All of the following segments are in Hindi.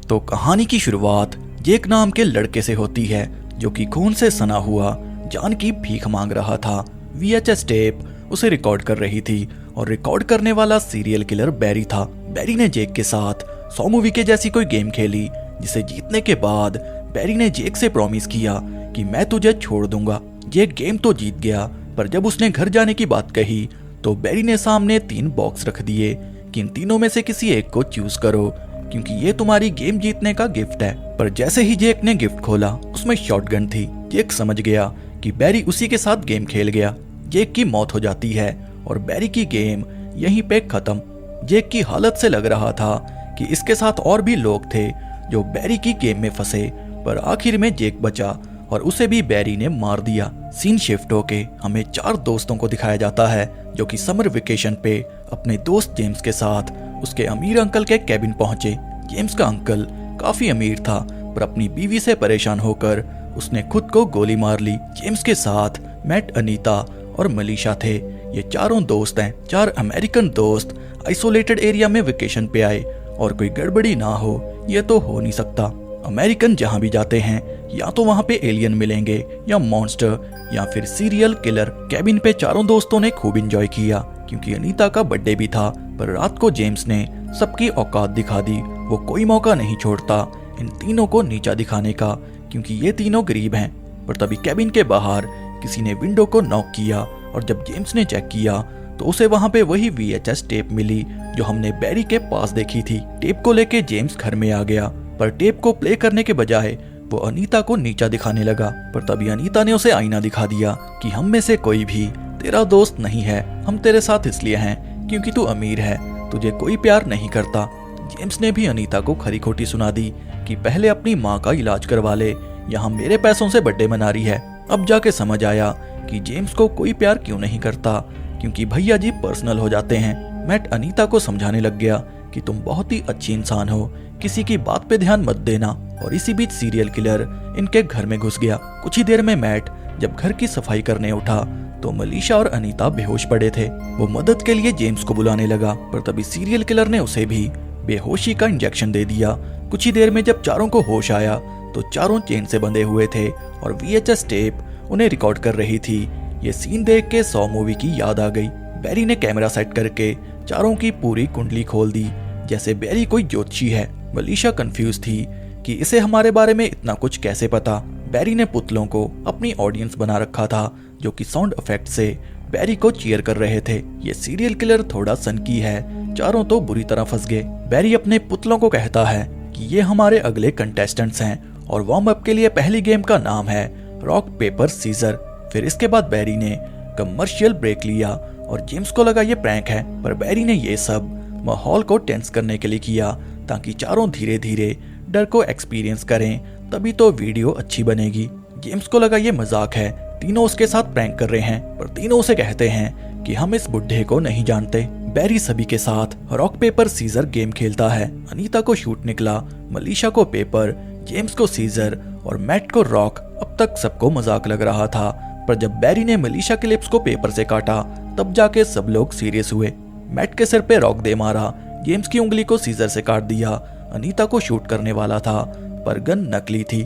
तो कहानी की शुरुआत जेक नाम के लड़के से होती है, जो कि खून से सना हुआ जान की भीख मांग रहा था। VHS टेप उसे रिकॉर्ड कर रही थी और रिकॉर्ड करने वाला सीरियल किलर बैरी था। बैरी ने जेक के साथ 100 मूवी के जैसी कोई गेम खेली, जिसे जीतने के बाद बैरी ने जेक से प्रॉमिस किया कि मैं तुझे छोड़ दूंगा। जेक गेम तो जीत गया, पर जब उसने घर जाने की बात कही तो बैरी ने सामने 3 बॉक्स रख दिए कि इन तीनों में से किसी एक को चूज करो, क्योंकि ये तुम्हारी गेम जीतने का गिफ्ट है। पर जैसे ही जेक ने गिफ्ट खोला, उसमें शॉटगन थी। जेक समझ गया कि बैरी उसी के साथ गेम खेल गया। जेक की मौत हो जाती है और बैरी की गेम यहीं पे खत्म। जेक की हालत से लग रहा था कि इसके साथ और भी लोग थे जो बैरी की गेम में फंसे, पर आखिर में जेक बचा और उसे भी बैरी ने मार दिया। सीन शिफ्ट होके हमें 4 दोस्तों को दिखाया जाता है, जो कि समर वेकेशन पे अपने दोस्त जेम्स के साथ उसके अमीर अंकल के कैबिन पहुंचे। जेम्स का अंकल काफी अमीर था, पर अपनी बीवी से परेशान होकर उसने खुद को गोली मार ली। जेम्स के साथ मैट, अनीता और मलीशा थे। ये चारों दोस्त हैं। 4 अमेरिकन दोस्त आइसोलेटेड एरिया में वेकेशन पे आए, और कोई गड़बड़ी ना हो ये तो हो नहीं सकता। अमेरिकन जहां भी जाते हैं, या तो वहां पे एलियन मिलेंगे, या मॉन्स्टर, या फिर सीरियल किलर। कैबिन पे चारों दोस्तों ने खूब एंजॉय किया, क्योंकि अनीता का बर्थडे भी था। पर रात को जेम्स ने सबकी औकात दिखा दी। वो कोई मौका नहीं छोड़ता इन तीनों को नीचा दिखाने का, क्योंकि ये तीनों गरीब हैं। पर तभी कैबिन के बाहर किसी ने विंडो को नॉक किया, और जब जेम्स ने चेक किया तो उसे वहां पे वही VHS टेप मिली जो हमने बैरी के पास देखी थी। टेप को लेके जेम्स घर में आ गया, पर टेप को प्ले करने के बजाय वो अनीता को नीचा दिखाने लगा। पर तभी अनीता ने उसे आईना दिखा दिया कि हम में से कोई भी तेरा दोस्त नहीं है। हम तेरे साथ इसलिए हैं क्योंकि तू अमीर है, तुझे कोई प्यार नहीं करता। जेम्स ने भी अनीता को खरी खोटी सुना दी कि पहले अपनी माँ का इलाज करवा ले, यहाँ मेरे पैसों से बर्थडे मना रही है। अब जाके समझ आया कि जेम्स को कोई प्यार क्यों नहीं करता, क्योंकि भैया जी पर्सनल हो जाते हैं। मैट अनीता को समझाने लग गया कि तुम बहुत ही अच्छी इंसान हो, किसी की बात पे ध्यान मत देना। और इसी बीच सीरियल किलर इनके घर में घुस गया। कुछ ही देर में मैट जब घर की सफाई करने उठा तो मलीशा और अनीता बेहोश पड़े थे। वो मदद के लिए जेम्स को बुलाने लगा, पर तभी सीरियल किलर ने उसे भी बेहोशी का इंजेक्शन दे दिया। कुछ ही देर में जब चारों को होश आया तो चारों चेन से बंधे हुए थे, और VHS टेप उन्हें रिकॉर्ड कर रही थी। ये सीन देख के 100 मूवी की याद आ गई। बैरी ने कैमरा सेट करके चारों की पूरी कुंडली खोल दी, जैसे बैरी कोई ज्योतिषी है। मलीशा कंफ्यूज थी कि इसे हमारे बारे में इतना कुछ कैसे पता। बैरी ने पुतलों को अपनी ऑडियंस बना रखा था, जो कि साउंड इफेक्ट से बैरी को चीयर कर रहे थे। ये सीरियल किलर थोड़ा सनकी है। चारों तो बुरी तरह फंस गए। बैरी अपने पुतलों को कहता है कि ये हमारे अगले कंटेस्टेंट्स हैं, और वार्म अप के लिए पहली गेम का नाम है रॉक पेपर सीजर। फिर इसके बाद बैरी ने कमर्शियल ब्रेक लिया, और जेम्स को लगा ये प्रैंक है, पर बैरी ने ये सब माहौल को टेंस करने के लिए किया, ताकि चारों धीरे धीरे डर को एक्सपीरियंस करें, तभी तो वीडियो अच्छी बनेगी। जेम्स को लगा ये मजाक है, तीनों उसके साथ प्रैंक कर रहे हैं, पर तीनों उसे कहते हैं कि हम इस बुड्ढे को नहीं जानते। बैरी सभी के साथ रॉक पेपर सीजर गेम खेलता है। अनीता को शूट निकला, मलीशा को पेपर, जेम्स को सीजर और मैट को रॉक। अब तक सबको मजाक लग रहा था, पर जब बैरी ने मलीशा के लिप्स को पेपर से काटा, तब जाके सब लोग सीरियस हुए। मैट के सिर पे रॉक दे मारा, जेम्स की उंगली को सीजर से काट दिया। अनीता को शूट करने वाला था, पर गन नकली थी,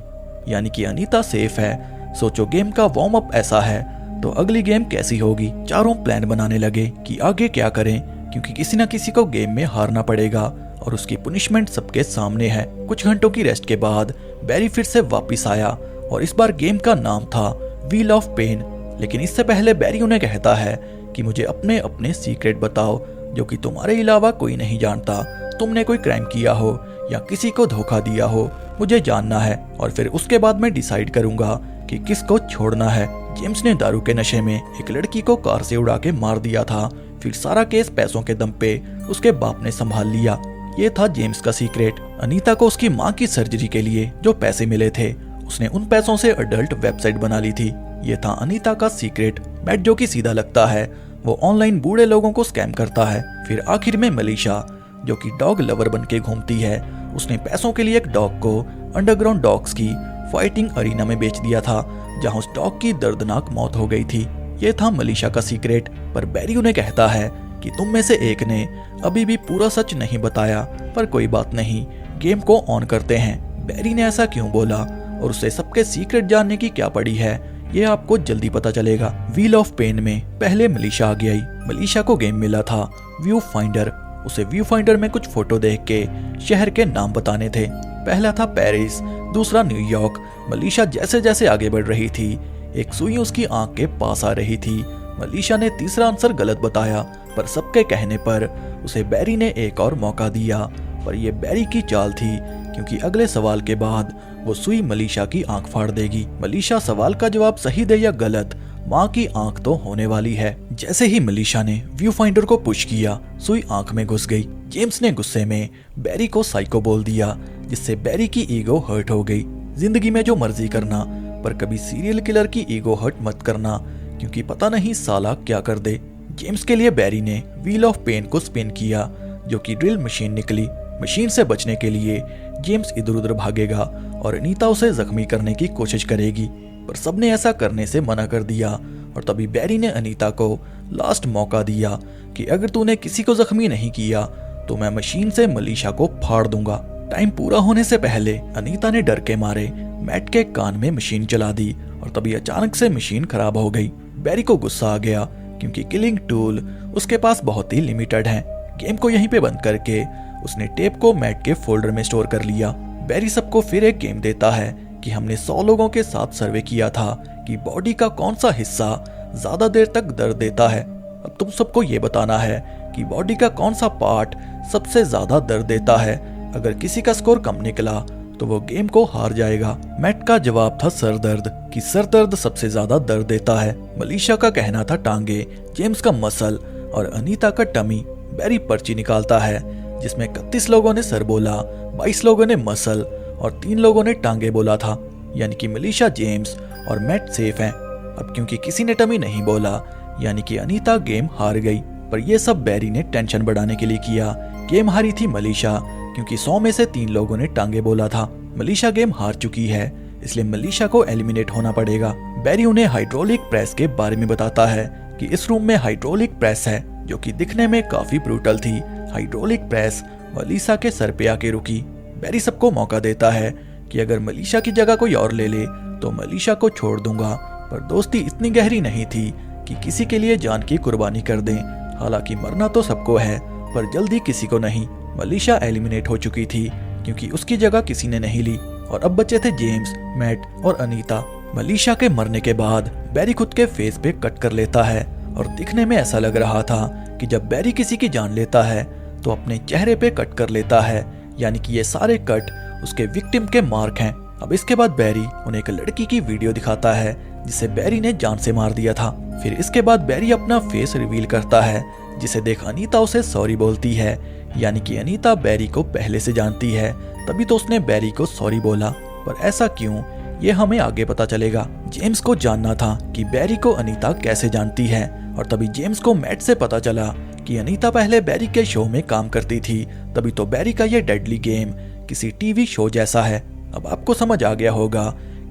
यानी कि अनीता सेफ है। सोचो गेम का वार्म अप ऐसा है, तो अगली गेम कैसी होगी। चारों प्लान बनाने लगे कि आगे क्या करें, क्योंकि किसी न किसी को गेम में हारना पड़ेगा, और उसकी पुनिशमेंट सबके सामने है। कुछ घंटों की रेस्ट के बाद बैरी फिर से वापस आया, और इस बार गेम का नाम था व्हील ऑफ पेन। लेकिन इससे पहले बैरी उन्हें कहता है कि मुझे अपने अपने सीक्रेट बताओ, जो कि तुम्हारे अलावा कोई नहीं जानता। तुमने कोई क्राइम किया हो या किसी को धोखा दिया हो, मुझे जानना है, और फिर उसके बाद मैं डिसाइड करूंगा कि किसको छोड़ना है। जेम्स ने दारू के नशे में एक लड़की को कार से उड़ा के मार दिया था। फिर सारा केस पैसों के दम पे उसके बाप ने संभाल लिया। ये था जेम्स का सीक्रेट। अनीता को उसकी माँ की सर्जरी के लिए जो पैसे मिले थे, उसने उन पैसों से अडल्ट वेबसाइट बना ली थी। ये था अनीता का सीक्रेट। मैट जो कि सीधा लगता है, वो ऑनलाइन बूढ़े लोगों को स्कैम करता है। फिर आखिर में मलीशा, जो कि डॉग लवर बन के घूमती है, उसने पैसों के लिए एक डॉग को अंडरग्राउंड डॉग्स की फाइटिंग अरीना में बेच दिया था, जहां उस डॉग की दर्दनाक मौत हो गई थी। ये था मलीशा का सीक्रेट। पर बैरी उन्हें कहता है कि तुम में से एक ने अभी भी पूरा सच नहीं बताया, पर कोई बात नहीं, गेम को ऑन करते हैं। बैरी ने ऐसा क्यों बोला और उसे सबके सीक्रेट जानने की क्या पड़ी है, ये आपको जल्दी पता चलेगा। व्हील ऑफ पेन में पहले मलीशा आगे आई। मलीशा को गेम मिला था व्यू फाइंडर। उसे व्यू फाइंडर में कुछ फोटो देख के शहर के नाम बताने थे। पहला था पेरिस, दूसरा न्यूयॉर्क। मलीशा जैसे जैसे आगे बढ़ रही थी, एक सुई उसकी आंख के पास आ रही थी। मलीशा ने तीसरा आंसर गलत बताया, पर सबके कहने पर उसे बैरी ने एक और मौका दिया। पर यह बैरी की चाल थी, क्योंकि अगले सवाल के बाद वो सुई मलीशा की आंख फाड़ देगी। मलीशा सवाल का जवाब सही दे या गलत, माँ की आंख तो होने वाली है। जैसे ही मलीशा ने व्यू फाइंडर को पुश किया, सुई आंख में घुस गई। जेम्स ने गुस्से में बैरी को साइको बोल दिया, जिससे बैरी की ईगो हर्ट हो गई। जिंदगी में जो मर्जी करना, पर कभी सीरियल किलर की ईगो हर्ट मत करना, क्योंकि पता नहीं साला क्या कर दे। जेम्स के लिए बैरी ने व्हील ऑफ पेन को स्पिन किया, जो कि ड्रिल मशीन निकली। मशीन से बचने के लिए जेम्स इधर उधर भागेगा और अनीता उसे जख्मी करने की कोशिश करेगी, पर सबने ऐसा करने से मना कर दिया। और तभी बैरी ने अनीता को लास्ट मौका दिया कि अगर तूने किसी को जख्मी नहीं किया तो मैं मशीन से मलीशा को फाड़ दूंगा। टाइम पूरा होने से पहले अनीता ने डर के मारे मैट के कान में मशीन चला दी और तभी अचानक से मशीन खराब हो गई। बैरी को गुस्सा आ गया, क्योंकि किलिंग टूल उसके पास बहुत ही लिमिटेड है। गेम को यहीं पे बंद करके उसने टेप को मैट के फोल्डर में स्टोर कर लिया। बैरी सबको फिर एक गेम देता है कि हमने 100 लोगों के साथ सर्वे किया था कि बॉडी का कौन सा हिस्सा ज्यादा देर तक दर्द देता है। अब तुम सबको ये बताना है कि बॉडी का कौन सा पार्ट सबसे ज्यादा दर्द देता है। अगर किसी का स्कोर कम निकला तो वो गेम को हार जाएगा। मैट का जवाब था सर दर्द, कि सर दर्द सबसे ज्यादा दर्द देता है। मलीशा का कहना था टांगे, जेम्स का मसल और अनीता का टमी। बैरी पर्ची निकालता है, जिसमें 31 लोगों ने सर बोला, 22 लोगों ने मसल और 3 लोगों ने टांगे बोला था। यानी कि मलीशा, जेम्स और मैट सेफ हैं। अब क्योंकि किसी ने टमी नहीं बोला, यानी कि अनीता गेम हार गई। पर यह सब बैरी ने टेंशन बढ़ाने के लिए किया। गेम हारी थी मलीशा, क्योंकि 100 में से 3 लोगों ने टांगे बोला था। मलीशा गेम हार चुकी है, इसलिए मलीशा को एलिमिनेट होना पड़ेगा। बैरी उन्हें हाइड्रोलिक प्रेस के बारे में बताता है कि इस रूम में हाइड्रोलिक प्रेस है, जो कि दिखने में काफी ब्रूटल थी। हाइड्रोलिक प्रेस मलीशा के सर पे आके रुकी। बैरी सबको मौका देता है कि अगर मलीशा की जगह कोई और ले ले तो मलीशा को छोड़ दूंगा, पर दोस्ती इतनी गहरी नहीं थी कि किसी के लिए जान की कुर्बानी कर दें। हालांकि मरना तो सबको है, पर जल्दी किसी को नहीं। मलीशा एलिमिनेट हो चुकी थी, क्योंकि उसकी जगह किसी ने नहीं ली, और अब बचे थे जेम्स, मैट और अनीता। मलीशा के मरने के बाद बैरी खुद के फेस पे कट कर लेता है, और दिखने में ऐसा लग रहा था कि जब बैरी किसी की जान लेता है तो अपने चेहरे पे कट कर लेता है, यानी कि ये सारे कट उसके विक्टिम के मार्क हैं। अब इसके बाद बैरी उन्हें एक लड़की की वीडियो दिखाता है, जिसे बैरी ने जान से मार दिया था। फिर इसके बाद बैरी अपना फेस रिवील करता है, जिसे देख अनीता उसे सॉरी बोलती है, यानी कि अनीता बैरी को पहले से जानती है, तभी तो उसने बैरी को सॉरी बोला। पर ऐसा क्यों, ये हमें आगे पता चलेगा। जेम्स को जानना था कि बैरी को अनीता कैसे जानती है, और तभी जेम्स को मैट से पता चला कि अनीता पहले बैरी के शो में काम करती थी। तभी तो बैरी का ये डेडली गेम किसी टीवी शो जैसा है। अब आपको समझ आ गया होगा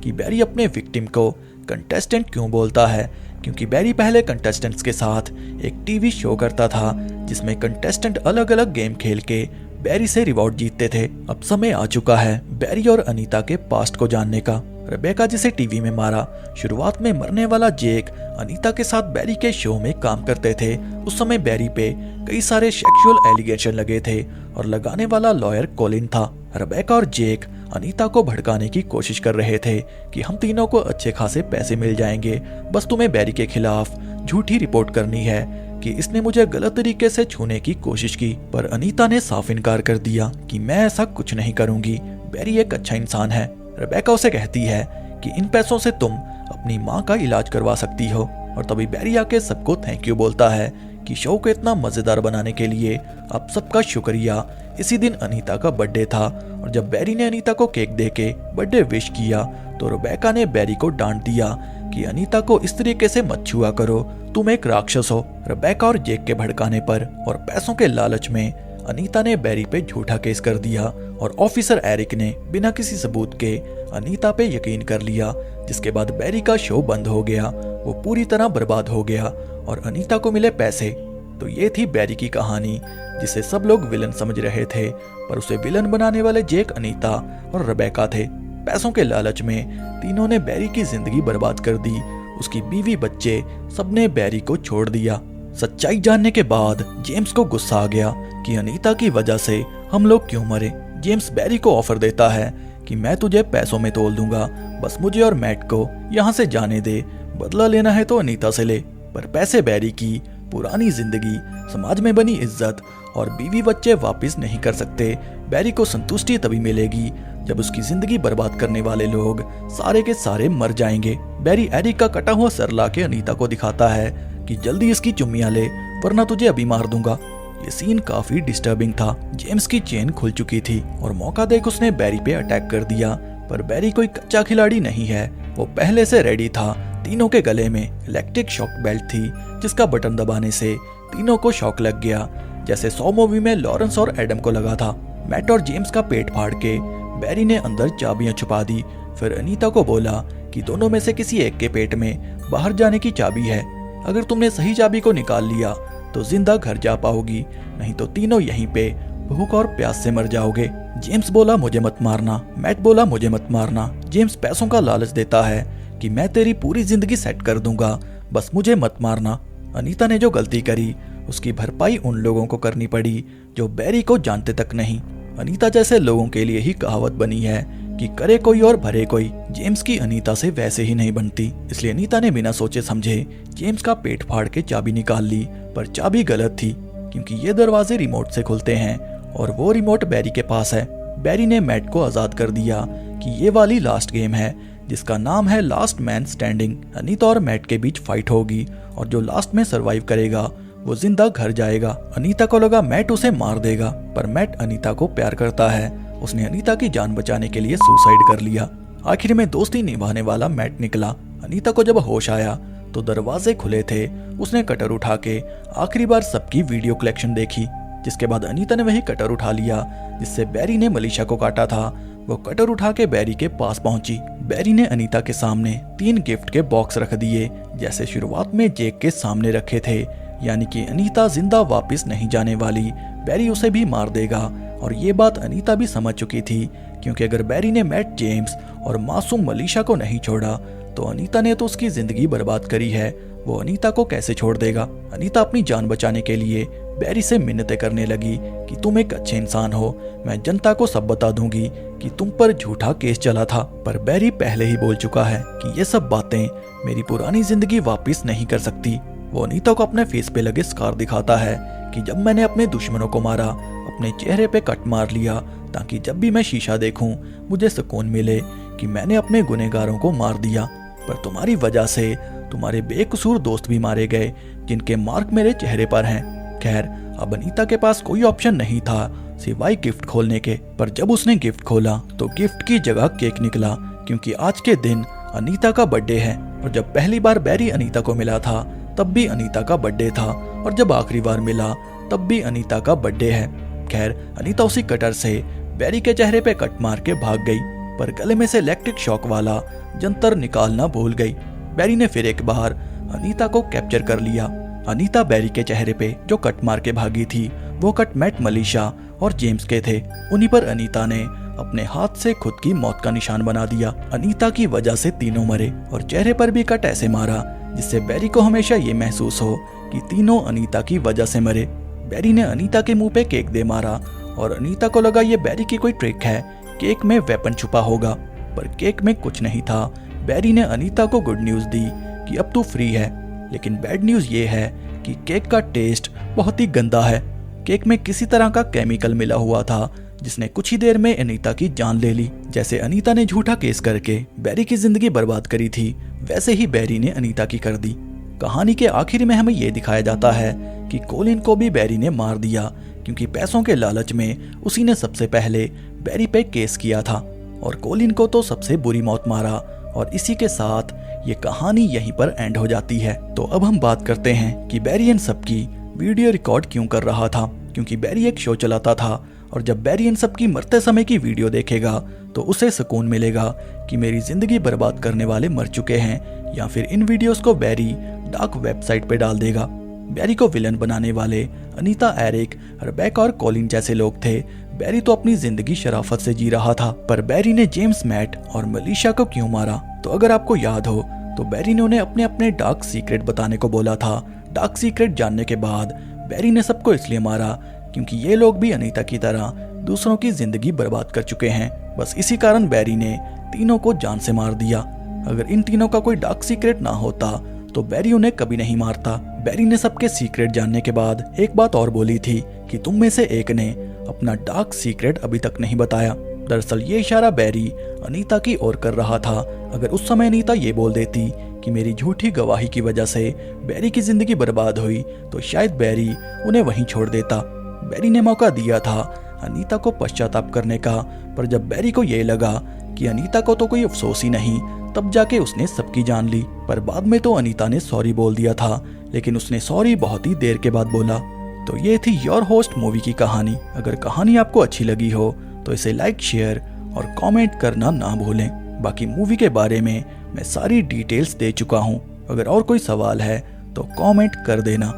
कि बैरी अपने विक्टिम को कंटेस्टेंट क्यों बोलता है, क्योंकि बैरी पहले कंटेस्टेंट्स के साथ एक टीवी शो करता था, जिसमें कंटेस्टेंट अलग अलग गेम खेल के बैरी से रिवॉर्ड जीतते थे। अब समय आ चुका है बैरी और अनीता के पास्ट को जानने का। रेबेका जिसे टीवी में मारा, शुरुआत में मरने वाला जेक अनीता के साथ बैरी के शो में काम करते थे। उस समय बैरी पे कई सारे सेक्सुअल एलिगेशन लगे थे और लगाने वाला लॉयर कॉलिन था। रेबेका और जेक अनीता को भड़काने की कोशिश कर रहे थे कि हम तीनों को अच्छे खासे पैसे मिल जाएंगे, बस तुम्हें बैरी के खिलाफ झूठी रिपोर्ट करनी है कि इसने मुझे गलत तरीके से छूने की कोशिश की। पर अनीता ने साफ इनकार कर दिया कि मैं ऐसा कुछ नहीं करूंगी, बैरी एक अच्छा इंसान है। रेबेका उसे कहती है कि इन पैसों से तुम अपनी माँ का इलाज करवा सकती हो, और तभी बैरी आके सबको थैंक यू बोलता है कि शो को इतना मजेदार बनाने के लिए आप सबका शुक्रिया। इसी दिन अनीता का बर्थडे था, और जब बैरी ने अनीता को केक देके बर्थडे विश किया तो रेबेका ने बैरी को डांट दिया कि अनीता को इस तरीके से मत छुआ करो, तुम एक राक्षस हो। रेबेका और जेक के भड़काने पर और पैसों के लालच में अनीता ने बैरी पे झूठा केस कर दिया, और ऑफिसर एरिक ने बिना किसी सबूत के अनीता पे यकीन कर लिया, जिसके बाद बैरी का शो बंद हो गया। वो पूरी तरह बर्बाद हो गया और अनीता को मिले पैसे। तो ये थी बैरी की कहानी, जिसे सब लोग विलन समझ रहे थे, पर उसे विलन बनाने वाले जेक, अनीता और रेबेका थे। पैसों के लालच में तीनों ने बैरी की जिंदगी बर्बाद कर दी। उसकी बीवी, बच्चे, सबने बैरी को छोड़ दिया। सच्चाई जानने के बाद जेम्स को गुस्सा आ गया कि अनीता की वजह से हम लोग क्यों मरे। जेम्स बैरी को ऑफर देता है कि मैं तुझे पैसों में तोल दूंगा, बस मुझे और मैट को यहाँ से जाने दे, बदला लेना है तो अनीता से ले। पर पैसे बैरी की पुरानी जिंदगी, समाज में बनी इज्जत और बीवी बच्चे वापस नहीं कर सकते। बैरी को संतुष्टि तभी मिलेगी जब उसकी जिंदगी बर्बाद करने वाले लोग सारे के सारे मर जाएंगे। बैरी एरिक का कटा हुआ सर लाके अनीता को दिखाता है कि जल्दी इसकी चुम्मियां ले, वरना तुझे अभी मार दूंगा। ये सीन काफी डिस्टर्बिंग था। जेम्स की चेन खुल चुकी थी और मौका देख उसने बैरी पे अटैक कर दिया। पर बैरी कोई कच्चा खिलाड़ी नहीं है, वो पहले से रेडी था। तीनों के गले में इलेक्ट्रिक शॉक बेल्ट थी, जिसका बटन दबाने से तीनों को शॉक लग गया, जैसे 100 मूवी में लॉरेंस और एडम को लगा था। मैट और जेम्स का पेट फाड़ के बैरी ने अंदर चाबियां छुपा दी। फिर अनीता को बोला कि दोनों में से किसी एक के पेट में बाहर जाने की चाबी है। अगर तुमने सही चाबी को निकाल लिया तो जिंदा घर जा पाओगी, नहीं तो तीनों यहीं पे भूख और प्यास से मर जाओगे। जेम्स बोला मुझे मत मारना, मैट बोला मुझे मत मारना। जेम्स पैसों का लालच देता है कि मैं तेरी पूरी जिंदगी सेट कर दूंगा, बस मुझे मत मारना। अनीता ने जो गलती करी उसकी भरपाई उन लोगों को करनी पड़ी जो बैरी को जानते तक नहीं। अनीता जैसे लोगों के लिए ही कहावत बनी है कि करे कोई और भरे कोई। जेम्स की अनीता से वैसे ही नहीं बनती, इसलिए अनीता ने बिना सोचे समझे जेम्स का पेट फाड़ के चाबी निकाल ली। पर चाबी गलत थी, क्योंकि ये दरवाजे रिमोट से खुलते हैं और वो रिमोट बैरी के पास है। बैरी ने मैट को आजाद कर दिया कि ये वाली लास्ट गेम है, जिसका नाम है लास्ट मैन स्टैंडिंग। अनीता और मैट के बीच फाइट होगी और जो लास्ट में सरवाइव करेगा वो जिंदा घर जाएगा। अनीता को लगा मैट उसे मार देगा, पर मैट अनीता को प्यार करता है। उसने अनीता की जान बचाने के लिए सुसाइड कर लिया। आखिर में दोस्ती निभाने वाला मैट निकला। अनीता को जब होश आया तो दरवाजे खुले थे। उसने कटर उठा के आखिरी बार सबकी वीडियो कलेक्शन देखी, जिसके बाद अनीता ने वही कटर उठा लिया जिससे बैरी ने मलीशा को काटा था। वो कटर उठा के बैरी के पास पहुंची। बैरी ने अनीता के सामने 3 गिफ्ट के बॉक्स रख दिए, जैसे शुरुआत में जेक के सामने रखे थे, यानी कि अनीता जिंदा वापस नहीं जाने वाली, बैरी उसे भी मार देगा। और ये बात अनीता भी समझ चुकी थी, क्योंकि अगर बैरी ने मैट, जेम्स और मासूम मलीशा को नहीं छोड़ा तो अनीता ने तो उसकी जिंदगी बर्बाद करी है, वो अनीता को कैसे छोड़ देगा। अनीता अपनी जान बचाने के लिए बैरी से मिन्नतें करने लगी कि तुम एक अच्छे इंसान हो, मैं जनता को सब बता दूंगी कि तुम पर झूठा केस चला था। पर बैरी पहले ही बोल चुका है कि ये सब बातें मेरी पुरानी जिंदगी वापस नहीं कर सकती। वो अनीता को अपने फेस पे लगे स्कार दिखाता है कि जब मैंने अपने दुश्मनों को मारा, अपने चेहरे पे कट मार लिया, ताकि जब भी मैं शीशा देखूं मुझे सुकून मिले कि मैंने अपने गुनहगारों को मार दिया। पर तुम्हारी वजह से तुम्हारे बेकसूर दोस्त भी मारे गए, जिनके मार्क मेरे चेहरे पर हैं। खैर, अब अनीता के पास कोई ऑप्शन नहीं था सिवाय गिफ्ट खोलने के। पर जब उसने गिफ्ट खोला तो गिफ्ट की जगह केक निकला, क्योंकि आज के दिन अनीता का बर्थडे है। और जब पहली बार बैरी अनीता को मिला था तब भी अनीता का बर्थडे था, और जब आखिरी बार मिला तब भी अनीता का बर्थडे है। खैर, अनीता उसी कटर से बैरी के चेहरे पे कट मार के भाग गई, पर गले में से इलेक्ट्रिक शॉक वाला जंतर निकालना भूल गई। बैरी ने फिर एक बार अनीता को कैप्चर कर लिया। अनीता बैरी के चेहरे पे जो कट मार के भागी थी वो कट मैट, मलीशा और जेम्स के थे। उन्हीं पर अनीता ने अपने हाथ से खुद की मौत का निशान बना दिया। अनीता की वजह से तीनों मरे, और चेहरे पर भी कट ऐसे मारा जिससे बैरी को हमेशा ये महसूस हो कि तीनों अनीता की वजह से मरे। बैरी ने अनीता के मुंह पे केक दे मारा और अनीता को लगा ये बैरी की कोई ट्रिक है, केक में वेपन छुपा होगा, पर केक में कुछ नहीं था। बैरी ने अनीता को गुड न्यूज दी कि अब तू फ्री है, लेकिन बैड न्यूज ये है कि केक का टेस्ट बहुत ही गंदा है। केक में किसी तरह का केमिकल मिला हुआ था जिसने कुछ ही देर में अनीता की जान ले ली। जैसे अनीता ने झूठा केस करके बैरी की जिंदगी बर्बाद करी थी, वैसे ही बैरी ने अनीता की कर दी। कहानी के आखिर में हमें यह दिखाया जाता है कि कोलिन को भी बैरी ने मार दिया, क्योंकि पैसों के लालच में उसी ने सबसे पहले बैरी पे केस किया था, और कोलिन को तो सबसे बुरी मौत मारा। और इसी के साथ ये कहानी यहीं पर एंड हो जाती है। तो अब हम बात करते हैं कि बैरी इन सब की वीडियो रिकॉर्ड क्यों कर रहा था, क्योंकि बैरी एक शो चलाता था, और जब बैरी इन सब की मरते समय की वीडियो देखेगा तो उसे सुकून मिलेगा कि मेरी जिंदगी बर्बाद करने वाले मर चुके हैं, या फिर इन वीडियोस को बैरी डार्क वेबसाइट पे डाल देगा। बैरी को विलन बनाने वाले अनीता, एरिक, रेबेका और कॉलिन जैसे लोग थे। बैरी तो अपनी जिंदगी शराफत से जी रहा था, पर बैरी ने जेम्स, मैट और मलीशा को क्यों मारा? तो अगर आपको याद हो तो बैरी ने उन्हें अपने अपने डार्क सीक्रेट बताने को बोला था। डार्क सीक्रेट जानने के बाद बैरी ने सबको इसलिए मारा क्योंकि ये लोग भी अनीता की तरह दूसरों की जिंदगी बर्बाद कर चुके हैं। बस इसी कारण बैरी ने तीनों को जान से मार दिया। अगर इन तीनों का कोई डार्क सीक्रेट ना होता तो बैरी उन्हें कभी नहीं मारता। बैरी ने सबके सीक्रेट जानने के बाद एक बात और बोली थी कि तुम में से एक ने अपना डार्क सीक्रेट अभी तक नहीं बताया। दरअसल ये इशारा बैरी अनीता की ओर कर रहा था। अगर उस समय अनीता ये बोल देती कि मेरी झूठी गवाही की वजह से बैरी की जिंदगी बर्बाद हुई तो शायद बैरी उन्हें वहीं छोड़ देता। बैरी ने मौका दिया था अनीता को पश्चाताप करने का, पर जब बैरी को ये लगा कि अनीता को तो कोई अफसोस ही नहीं, तब जाके उसने सबकी जान ली। पर बाद में तो अनीता ने सॉरी बोल दिया था, लेकिन उसने सॉरी बहुत ही देर के बाद बोला। तो ये थी योर होस्ट मूवी की कहानी। अगर कहानी आपको अच्छी लगी हो तो इसे लाइक, शेयर और कमेंट करना ना भूलें। बाकी मूवी के बारे में मैं सारी डिटेल्स दे चुका हूँ। अगर और कोई सवाल है तो कमेंट कर देना।